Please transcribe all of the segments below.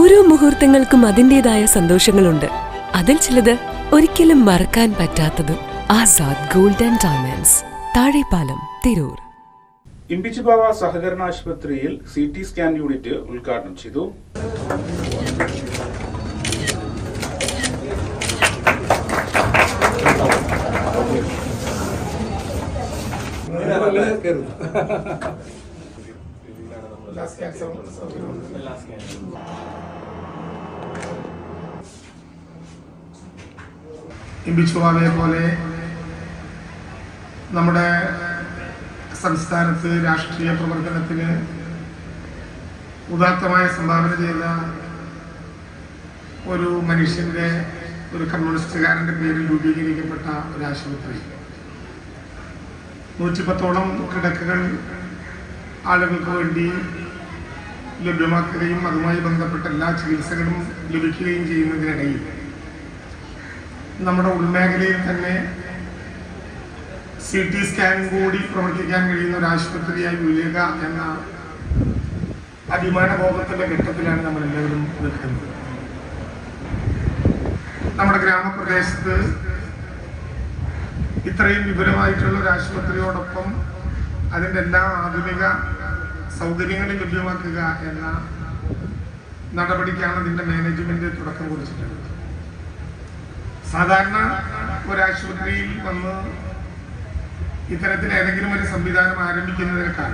ഓരോ മുഹൂർത്തങ്ങൾക്കും അതിന്റേതായ സന്തോഷങ്ങളുണ്ട്. അതിൽ ചിലത് ഒരിക്കലും മറക്കാൻ പറ്റാത്തതും. Azad gold and diamonds, Thazhepalam, Tirur. Imbichibava സഹകരണ ആശുപത്രിയിൽ CT സ്കാൻ യൂണിറ്റ് ഉദ്ഘാടനം ചെയ്തു. ഇമ്പിച്ചിബാവയെ പോലെ നമ്മുടെ സംസ്ഥാനത്ത് രാഷ്ട്രീയ പ്രവർത്തനത്തിന് ഉദാത്തമായ സംഭാവന ചെയ്ത ഒരു മനുഷ്യന്റെ, ഒരു കമ്മ്യൂണിസ്റ്റുകാരന്റെ പേരിൽ രൂപീകരിക്കപ്പെട്ട ഒരു ആശുപത്രി. 110ഓളം കിടക്കകൾ ആളുകൾക്ക് വേണ്ടി ലഭ്യമാക്കുകയും അതുമായി ബന്ധപ്പെട്ട എല്ലാ ചികിത്സകളും ലഭിക്കുകയും ചെയ്യുന്നതിനിടയിൽ നമ്മുടെ ഉൾമേഖലയിൽ തന്നെ CT സ്കാൻ കൂടി പ്രവർത്തിക്കാൻ കഴിയുന്ന ഒരു ആശുപത്രിയായി ഉയരുക എന്ന അഭിമാനബോധത്തിന്റെ ഘട്ടത്തിലാണ് നമ്മൾ എല്ലാവരും നിൽക്കുന്നത്. നമ്മുടെ ഗ്രാമപ്രദേശത്ത് ഇത്രയും വിപുലമായിട്ടുള്ള ഒരു ആശുപത്രിയോടൊപ്പം അതിൻ്റെ എല്ലാ ആധുനിക സൗകര്യങ്ങളും ലഭ്യമാക്കുക എന്ന നടപടിക്കാണ് ഇതിന്റെ മാനേജ്മെന്റ് തുടക്കം കുറിച്ചിട്ടുള്ളത്. സാധാരണ ഒരാശുപത്രിയിൽ വന്ന് ഇത്തരത്തിൽ ഏതെങ്കിലും ഒരു സംവിധാനം ആരംഭിക്കുന്നതിനേക്കാൾ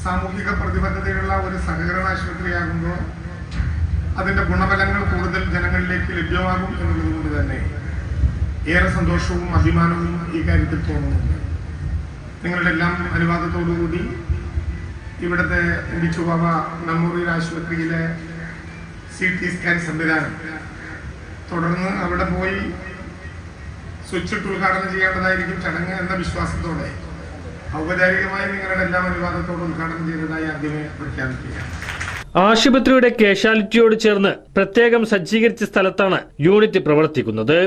സാമൂഹിക പ്രതിബദ്ധതയുള്ള ഒരു സഹകരണ ആശുപത്രിയാകുമ്പോൾ അതിന്റെ ഗുണഫലങ്ങൾ കൂടുതൽ ജനങ്ങളിലേക്ക് ലഭ്യമാകും എന്നുള്ളതുകൊണ്ട് തന്നെ ഏറെ സന്തോഷവും അഭിമാനവും ഈ കാര്യത്തിൽ തോന്നുന്നുണ്ട്. നിങ്ങളുടെ എല്ലാം അനുവാദത്തോടുകൂടി ഇവിടുത്തെ ഇമ്പിച്ചിബാവ മെമ്മോറിയൽ ആശുപത്രിയിലെ CT സ്കാൻ സംവിധാനം തുടർന്ന് അവിടെ പോയി സ്വിച്ചിട്ട് ഉദ്ഘാടനം ചെയ്യേണ്ടതായിരിക്കും ചടങ്ങ് എന്ന വിശ്വാസത്തോടെ ഔപചാരികമായി നിങ്ങളുടെ എല്ലാം അനുവാദത്തോടെ ഉദ്ഘാടനം ചെയ്തതായി ആദ്യമേ പ്രഖ്യാപിക്കുകയാണ്. ആശുപത്രിയുടെ കാഷ്വാലിറ്റിയോട് ചേർന്ന് പ്രത്യേകം സജ്ജീകരിച്ച സ്ഥലത്താണ് യൂണിറ്റ് പ്രവർത്തിക്കുന്നത്.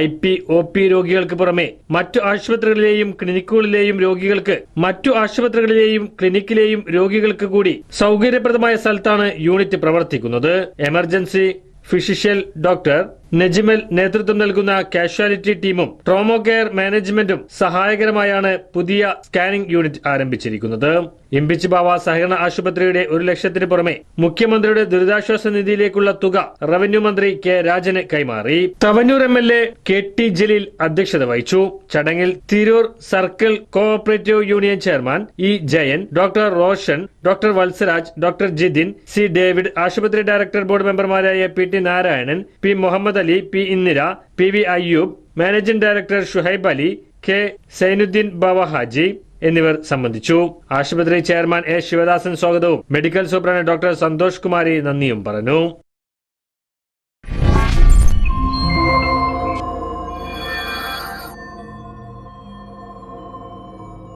IP, OP രോഗികൾക്ക് പുറമെ മറ്റു ആശുപത്രികളിലെയും ക്ലിനിക്കുകളിലെയും രോഗികൾക്ക്, മറ്റു ആശുപത്രികളിലെയും ക്ലിനിക്കിലെയും രോഗികൾക്ക് കൂടി സൗകര്യപ്രദമായ സ്ഥലത്താണ് യൂണിറ്റ് പ്രവർത്തിക്കുന്നത്. എമർജൻസി ഫിസിഷ്യൽ ഡോക്ടർ നജിമൽ നേതൃത്വം നൽകുന്ന കാഷ്വാലിറ്റി ടീമും ട്രോമോ കെയർ മാനേജ്മെന്റും സഹായകരമായാണ് പുതിയ സ്കാനിംഗ് യൂണിറ്റ് ആരംഭിച്ചിരിക്കുന്നത്. ഇമ്പിച്ചിബാവ സഹകരണ ആശുപത്രിയുടെ 1 ലക്ഷത്തിന് പുറമെ മുഖ്യമന്ത്രിയുടെ ദുരിതാശ്വാസ നിധിയിലേക്കുള്ള തുക റവന്യൂ മന്ത്രി K. രാജന് കൈമാറി. തവന്നൂർ MLA KT ജലീൽ അധ്യക്ഷത വഹിച്ചു. ചടങ്ങിൽ Tirur circle cooperative union chairman E. Jayan, doctor Roshan, doctor Vatsaraj, doctor Jithin, C. David, ആശുപത്രി ഡയറക്ടർ ബോർഡ് മെമ്പർമാരായ PT Narayanan, P. Muhammad Ali, P. Indira, PV Ayyub, managing director Shuhaib Ali, K. Zainuddin Bava Haji എന്നിവർ സംബന്ധിച്ചു. ആശുപത്രി ചെയർമാൻ A. ശിവദാസൻ സ്വാഗതവും medical superintendent doctor Santhosh Kumari നന്ദിയും പറഞ്ഞു.